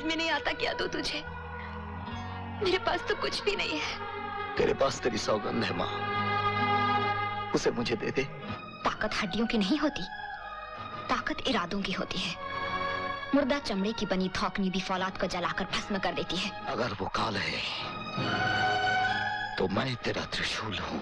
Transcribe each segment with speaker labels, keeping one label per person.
Speaker 1: समझ में नहीं आता क्या दूं तुझे। मेरे पास तो कुछ भी नहीं है।
Speaker 2: तेरे पास तेरी सौगंध है माँ, उसे मुझे दे दे।
Speaker 1: ताकत हड्डियों की नहीं होती, ताकत इरादों की होती है। मुर्दा चमड़े की बनी थौकनी भी फौलाद को जलाकर भस्म कर देती है।
Speaker 2: अगर वो काल है तो मैं तेरा त्रिशूल हूँ।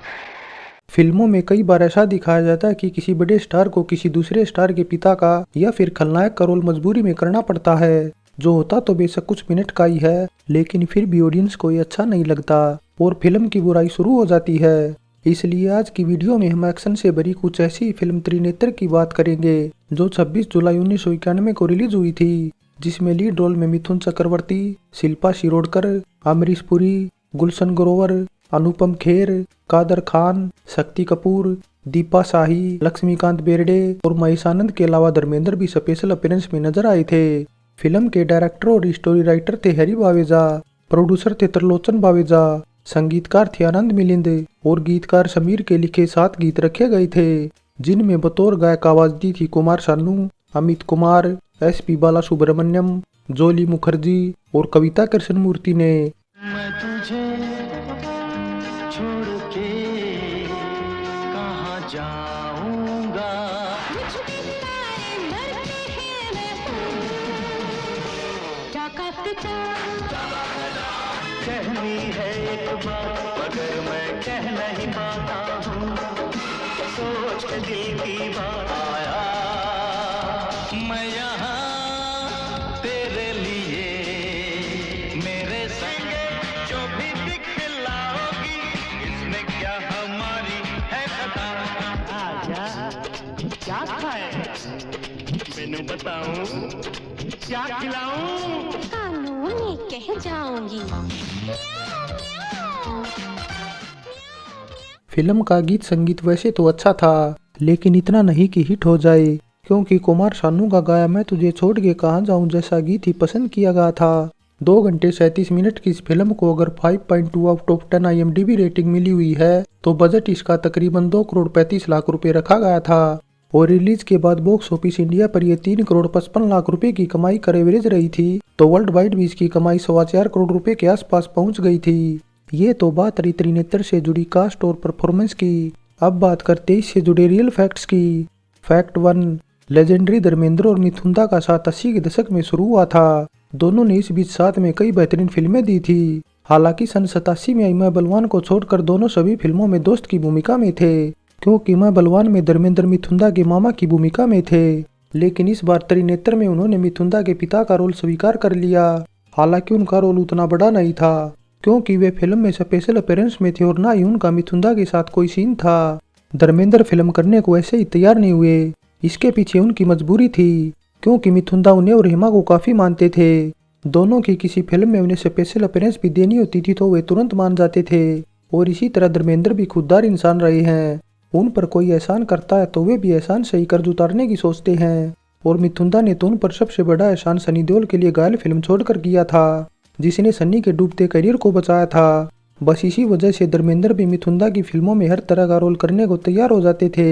Speaker 3: फिल्मों में कई बार ऐसा दिखाया जाता है कि किसी बड़े स्टार को किसी दूसरे स्टार के पिता का या फिर खलनायक का रोल मजबूरी में करना पड़ता है। जो होता तो बेशक कुछ मिनट का ही है, लेकिन फिर भी ऑडियंस को ये अच्छा नहीं लगता और फिल्म की बुराई शुरू हो जाती है। इसलिए आज की वीडियो में हम एक्शन से भरी कुछ ऐसी फिल्म त्रिनेत्र की बात करेंगे जो 26 जुलाई 1991 को रिलीज हुई थी, जिसमें लीड रोल में मिथुन चक्रवर्ती, शिल्पा शिरोडकर, अमरीश पुरी, गुलशन ग्रोवर, अनुपम खेर, कादर खान, शक्ति कपूर, दीपा शाही, लक्ष्मीकांत बेर्डे और महेशानंद के अलावा धर्मेंद्र भी स्पेशल अपीयरेंस में नजर आए थे। फिल्म के डायरेक्टर और स्टोरी राइटर थे हैरी बावेजा, प्रोड्यूसर थे त्रिलोचन बावेजा, संगीतकार थे आनंद मिलिंद और गीतकार समीर के लिखे 7 गीत रखे गए थे, जिनमें बतौर गायक आवाज दी थी कुमार सानू, अमित कुमार, SP बालासुब्रमण्यम, जोली मुखर्जी और कविता कृष्णमूर्ति ने।
Speaker 4: मैं तुझे छोड़ के कहाँ जाऊंगा, कहनी है एक बात मगर मैं कह नहीं पाता हूँ, सोच के दिल की बात आया मैं यहाँ तेरे लिए, मेरे संग जो भी दिखलाओगी इसमें क्या हमारी है खता। आजा क्या खाए मैंने बताऊं, क्या खिलाऊं,
Speaker 1: कानों में कह जाऊंगी।
Speaker 3: फिल्म का गीत संगीत वैसे तो अच्छा था, लेकिन इतना नहीं कि हिट हो जाए, क्योंकि कुमार सानू का गाया मैं तुझे छोड़ के कहाँ जाऊं जैसा गीत ही पसंद किया गया था। 2 घंटे 37 मिनट की इस फिल्म को अगर 5.2 आउट ऑफ 10 IMDb रेटिंग मिली हुई है तो बजट इसका तकरीबन 2 करोड़ 35 लाख रुपए रखा गया था और रिलीज के बाद बॉक्स ऑफिस इंडिया पर यह 3 करोड़ 55 लाख रुपए की कमाई कर एवरेज रही थी, तो वर्ल्ड वाइड भी इसकी कमाई 4.25 करोड़ रुपए के आसपास पहुंच गई थी। ये तो बात रही त्रिनेत्र से जुड़ी कास्ट और परफॉर्मेंस की। अब बात करते हैं इससे जुड़े रियल फैक्ट्स की। फैक्ट 1, लेजेंडरी धर्मेंद्र और मिथुंदा का साथ 80 के दशक में शुरू हुआ था। दोनों ने इस बीच साथ में कई बेहतरीन फिल्में दी थी। हालांकि सन 87 में मैं बलवान को छोड़कर दोनों सभी फिल्मों में दोस्त की भूमिका में थे, क्योंकि मैं बलवान में धर्मेंद्र मिथुंदा के मामा की भूमिका में थे, लेकिन इस बार त्रिनेत्र में उन्होंने मिथुंदा के पिता का रोल स्वीकार कर लिया। हालांकि उनका रोल उतना बड़ा नहीं था, क्योंकि वे फिल्म में स्पेशल अपीयरेंस में थे और ना ही उनका मिथुंदा के साथ कोई सीन था। धर्मेंद्र फिल्म करने को ऐसे ही तैयार नहीं हुए, इसके पीछे उनकी मजबूरी थी, क्योंकि मिथुंदा उन्हें और हेमा को काफी मानते थे। दोनों की किसी फिल्म में उन्हें स्पेशल अपीयरेंस भी देनी होती थी तो वे तुरंत मान जाते थे। और इसी तरह धर्मेंद्र भी खुददार इंसान रहे हैं, उन पर कोई एहसान करता है तो वे भी एहसान सही कर्ज उतारने की सोचते हैं। और मिथुंदा ने तो उन पर सबसे बड़ा एहसान सनी देओल के लिए घायल फिल्म छोड़कर किया था, जिसने सन्नी के डूबते करियर को बचाया था। बस इसी वजह से धर्मेंद्र भी मिथुंदा की फिल्मों में हर तरह का रोल करने को तैयार हो जाते थे।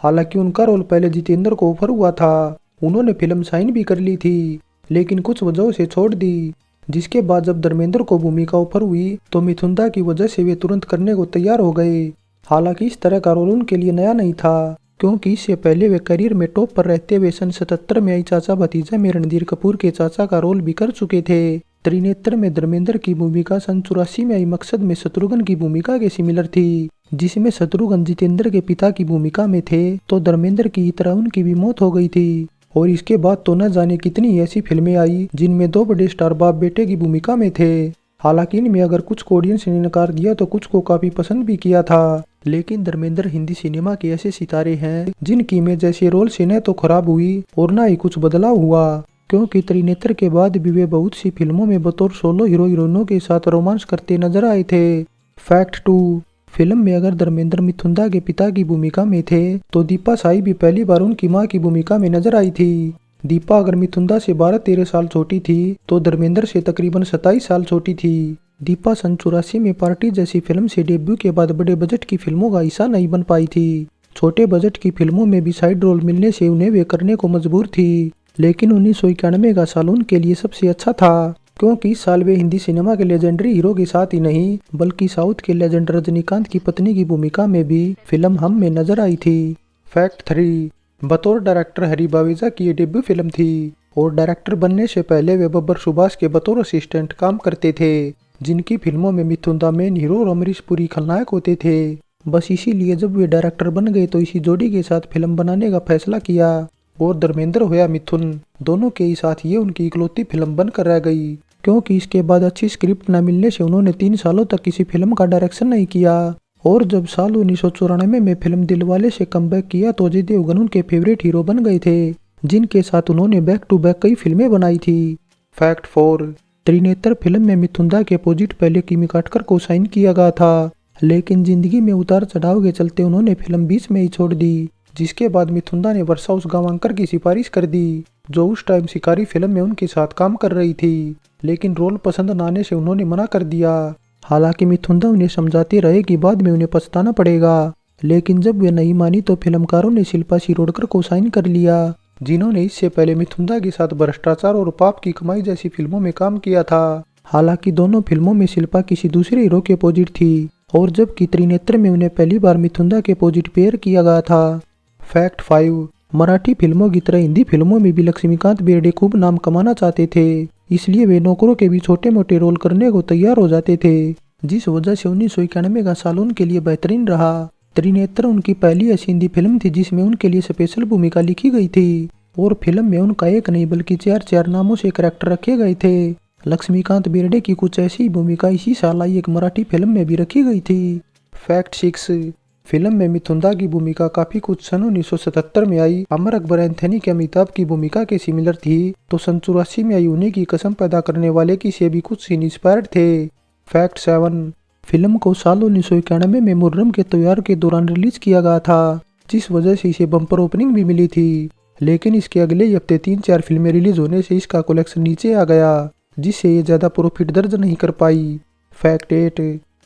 Speaker 3: हालांकि उनका रोल पहले जितेंद्र को ऑफर हुआ था, उन्होंने फिल्म साइन भी कर ली थी, लेकिन कुछ वजहों से छोड़ दी। जिसके बाद जब धर्मेंद्र को भूमिका ऑफर हुई तो मिथुंदा की वजह से वे तुरंत करने को तैयार हो गए। हालांकि इस तरह का रोल उनके लिए नया नहीं था, क्योंकि इससे पहले वे करियर में टॉप पर रहते हुए सन 77 में आई चाचा भतीजा में रणधीर कपूर के चाचा का रोल भी कर चुके थे। त्रिनेत्र में धर्मेंद्र की भूमिका सन 84 में आई मकसद में शत्रुघ्न की भूमिका के सिमिलर थी, जिसमें शत्रुघ्न जितेंद्र के पिता की भूमिका में थे, तो धर्मेंद्र की तरह उनकी भी मौत हो गई थी। और इसके बाद तो न जाने कितनी ऐसी फिल्में आई जिनमें 2 बड़े स्टार बाप बेटे की भूमिका में थे। हालांकि इनमें अगर कुछ को ऑडियंस ने नकार दिया तो कुछ को काफी पसंद भी किया था, लेकिन धर्मेंद्र हिंदी सिनेमा के ऐसे सितारे हैं जिनकी इमेज जैसे रोल से न तो खराब हुई और न ही कुछ बदलाव हुआ, क्योंकि त्रिनेत्र के बाद भी वे बहुत सी फिल्मों में बतौर सोलो हीरो हीरोइनों के साथ रोमांस करते नजर आए थे। फैक्ट 2, फिल्म में अगर धर्मेंद्र मिथुंदा के पिता की भूमिका में थे तो दीपा शाही भी पहली बार उनकी मां की भूमिका में नजर आई थी। दीपा अगर मिथुंदा से 12-13 साल छोटी थी तो धर्मेंद्र से तकरीबन 27 साल छोटी थी। दीपा सन 84 में पार्टी जैसी फिल्म से डेब्यू के बाद बड़े बजट की फिल्मों का हिस्सा नहीं बन पाई थी। छोटे बजट की फिल्मों में भी साइड रोल मिलने से उन्हें वे करने को मजबूर थी। लेकिन 1991 का साल उनके लिए सबसे अच्छा था, क्योंकि इस साल वे हिंदी सिनेमा के लेजेंडरी हीरो के साथ ही नहीं बल्कि साउथ के लेजेंड रजनीकांत की पत्नी की भूमिका में भी फिल्म हम में नजर आई थी। फैक्ट 3, बतौर डायरेक्टर हरी बावेजा की ये डेब्यू फिल्म थी और डायरेक्टर बनने से पहले वे बब्बर सुभाष के बतौर असिस्टेंट काम करते थे, जिनकी फिल्मों में मिथुन दा मेन हीरो और अमरीश पुरी खलनायक होते थे। बस इसीलिए जब वे डायरेक्टर बन गए तो इसी जोड़ी के साथ फिल्म बनाने का फैसला किया और धर्मेंद्र होया मिथुन, दोनों के ही साथ ये उनकी इकलौती फिल्म बनकर रह गई, क्योंकि इसके बाद अच्छी स्क्रिप्ट न मिलने से उन्होंने 3 सालों तक किसी फिल्म का डायरेक्शन नहीं किया। और जब साल 1994 में फिल्म दिलवाले से कमबैक किया तो अजय देवगन उनके फेवरेट हीरो बन गए थे, जिनके साथ उन्होंने बैक टू बैक कई फिल्में बनाई थी। फैक्ट 4, त्रिनेत्र फिल्म में मिथुन दा के अपोजिट पहले किमी काटकर को साइन किया गया था, लेकिन जिंदगी में उतार चढ़ाव के चलते उन्होंने फिल्म बीच में ही छोड़ दी, जिसके बाद मिथुन दा ने वर्षा उस गांवकर की सिफारिश कर दी, जो उस टाइम शिकारी फिल्म में उनके साथ काम कर रही थी, लेकिन रोल पसंद न आने से उन्होंने मना कर दिया। हालांकि मिथुन दा उन्हें समझाते रहे कि बाद में उन्हें पछताना पड़ेगा, लेकिन जब वे नहीं मानी तो फिल्मकारों ने शिल्पा शिरोडकर को साइन कर लिया, जिन्होंने इससे पहले मिथुन दा के साथ भ्रष्टाचार और पाप की कमाई जैसी फिल्मों में काम किया था। हालांकि दोनों फिल्मों में शिल्पा किसी दूसरे हीरो के अपोजिट थी और जबकि त्रिनेत्र में उन्हें पहली बार मिथुन दा के अपोजिट पेयर किया गया था। फैक्ट 5, मराठी फिल्मों की तरह हिंदी फिल्मों में भी लक्ष्मीकांत बेर्डे खूब नाम कमाना चाहते थे, इसलिए वे नौकरों के भी छोटे मोटे रोल करने को तैयार हो जाते थे, जिस वजह से 1991 का साल उनके लिए बेहतरीन रहा। त्रिनेत्र उनकी पहली ऐसी हिंदी फिल्म थी जिसमें उनके लिए स्पेशल भूमिका लिखी गई थी और फिल्म में उनका एक नहीं बल्कि 4 नामों से कैरेक्टर रखे गए थे। लक्ष्मीकांत बेर्डे की कुछ ऐसी भूमिका इसी साल आई एक मराठी फिल्म में भी रखी गई थी। फैक्ट 6, फिल्म में मिथुन दा की भूमिका काफी कुछ सन 1977 में आई अमर अकबर एंथनी के अमिताभ की भूमिका के सिमिलर थी, तो सन 84 में आई उन्हीं की कसम पैदा करने वाले की से भी कुछ सीन इंस्पायर्ड थे। फैक्ट 7, फिल्म को साल 1991 में मुहर्रम के त्योहार के दौरान रिलीज किया गया था, जिस वजह से इसे बम्पर ओपनिंग भी मिली थी, लेकिन इसके अगले ही हफ्ते 3-4 फिल्में रिलीज होने से इसका कलेक्शन नीचे आ गया, जिससे ये ज्यादा प्रॉफिट दर्ज नहीं कर पाई। फैक्ट 8,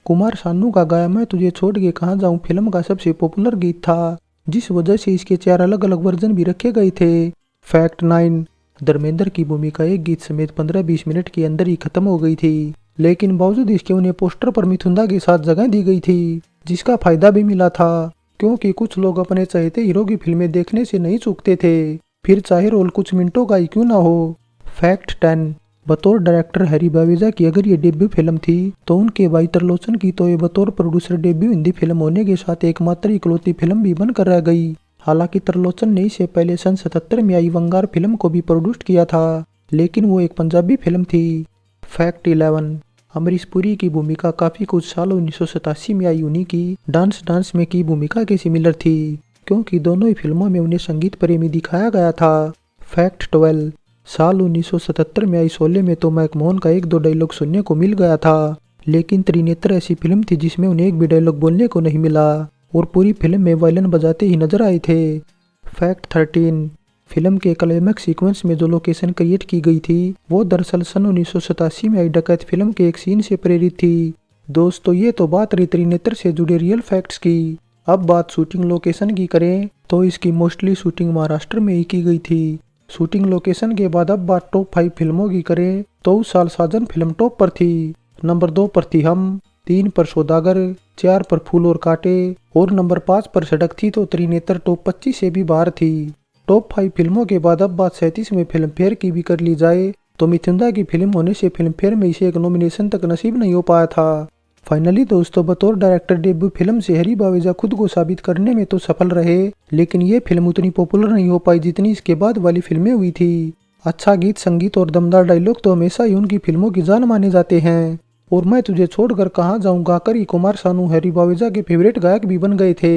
Speaker 3: कुमार सानू का गाया मैं तुझे छोड़ के कहाँ जाऊँ फिल्म का सबसे पॉपुलर गीत था, जिस वजह से इसके 4 अलग अलग वर्जन भी रखे गए थे। फैक्ट 9, धर्मेंद्र की भूमिका एक गीत समेत 15-20 मिनट के अंदर ही खत्म हो गई थी, लेकिन बावजूद इसके उन्हें पोस्टर पर मिथुन दा के साथ जगह दी गई थी, जिसका फायदा भी मिला था, क्योंकि कुछ लोग अपने चाहते हीरो की फिल्में देखने से नहीं चूकते थे, फिर चाहे रोल कुछ मिनटों का ही क्यों ना हो। फैक्ट 10, बतौर डायरेक्टर हरी बावेजा की अगर ये डेब्यू फिल्म थी तो उनके भाई तरलोचन की तो ये बतौर प्रोड्यूसर डेब्यू हिंदी फिल्म होने के साथ एकमात्र इकलौती फिल्म भी बनकर रह गई। हालांकि तरलोचन ने इससे पहले सन 77 में आई वंगार फिल्म को भी प्रोड्यूस किया था, लेकिन वो एक पंजाबी फिल्म थी। फैक्ट 11, अमरीश पुरी की भूमिका काफी कुछ साल 1987 में आई उन्हीं की डांस में की भूमिका के सिमिलर थी, क्योंकि दोनों ही फिल्मों में उन्हें संगीत प्रेमी दिखाया गया था। फैक्ट 12, साल 1977 में आई शोले में तो मैकमोहन का 1-2 डायलॉग सुनने को मिल गया था, लेकिन त्रिनेत्र ऐसी फिल्म थी जिसमें उन्हें एक भी डायलॉग बोलने को नहीं मिला और पूरी फिल्म में वायलिन बजाते ही नजर आए थे। फैक्ट 13, फिल्म के क्लाइमैक्स सीक्वेंस में जो लोकेशन क्रिएट की गई थी वो दरअसल सन 1987 में आई डकैत फिल्म के एक सीन से प्रेरित थी। दोस्तों ये तो बात रही त्रिनेत्र से जुड़े रियल फैक्ट्स की। अब बात शूटिंग लोकेशन की करें तो इसकी मोस्टली शूटिंग महाराष्ट्र में ही की गई थी। शूटिंग लोकेशन के बाद अब बात टॉप 5 फिल्मों की करें तो उस साल साजन फिल्म टॉप पर थी, नंबर 2 पर थी हम, 3 पर सौदागर, 4 पर फूल और कांटे और नंबर 5 पर सड़क थी, तो त्रिनेत्र टॉप 25 से भी बाहर थी। टॉप 5 फिल्मों के बाद अब बात 37 में फिल्म फेयर की भी कर ली जाए तो मिथुन दा की फिल्म होने से फिल्म फेयर में इसे एक नॉमिनेशन तक नसीब नहीं हो पाया था। फाइनली दोस्तों बतौर डायरेक्टर डेब्यू फिल्म से हरी बावेजा खुद को साबित करने में तो सफल रहे, लेकिन ये फिल्म उतनी पॉपुलर नहीं हो पाई जितनी इसके बाद वाली फिल्में हुई थी। अच्छा गीत संगीत और दमदार डायलॉग तो हमेशा ही उनकी फिल्मों की जान माने जाते हैं और मैं तुझे छोड़कर कहाँ जाऊँ गाकर ही कुमार सानू हरी बावेजा के फेवरेट गायक भी बन गए थे।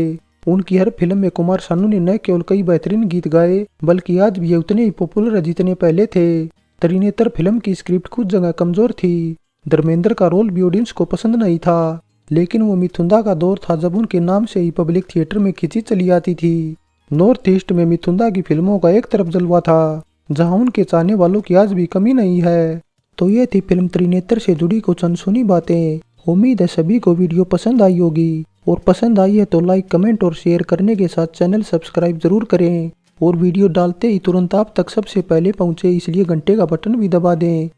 Speaker 3: उनकी हर फिल्म में कुमार सानू ने न केवल कई बेहतरीन गीत गाए बल्कि आज भी ये उतने ही पॉपुलर है जितने पहले थे। त्रिनेत्र फिल्म की स्क्रिप्ट कुछ जगह कमजोर थी, धर्मेंद्र का रोल भी ऑडियंस को पसंद नहीं था, लेकिन वो मिथुन दा का दौर था जब उनके नाम से ही पब्लिक थिएटर में खिंची चली आती थी। नॉर्थ ईस्ट में मिथुन दा की फिल्मों का एक तरफ जलवा था जहां उनके चाहने वालों की आज भी कमी नहीं है। तो ये थी फिल्म त्रिनेत्र से जुड़ी कुछ अनसुनी बातें। उम्मीद है सभी को वीडियो पसंद आई होगी और पसंद आई है तो लाइक कमेंट और शेयर करने के साथ चैनल सब्सक्राइब जरूर करें। और वीडियो डालते ही तुरंत आप तक सबसे पहले पहुंचे, इसलिए घंटे का बटन भी दबा दें।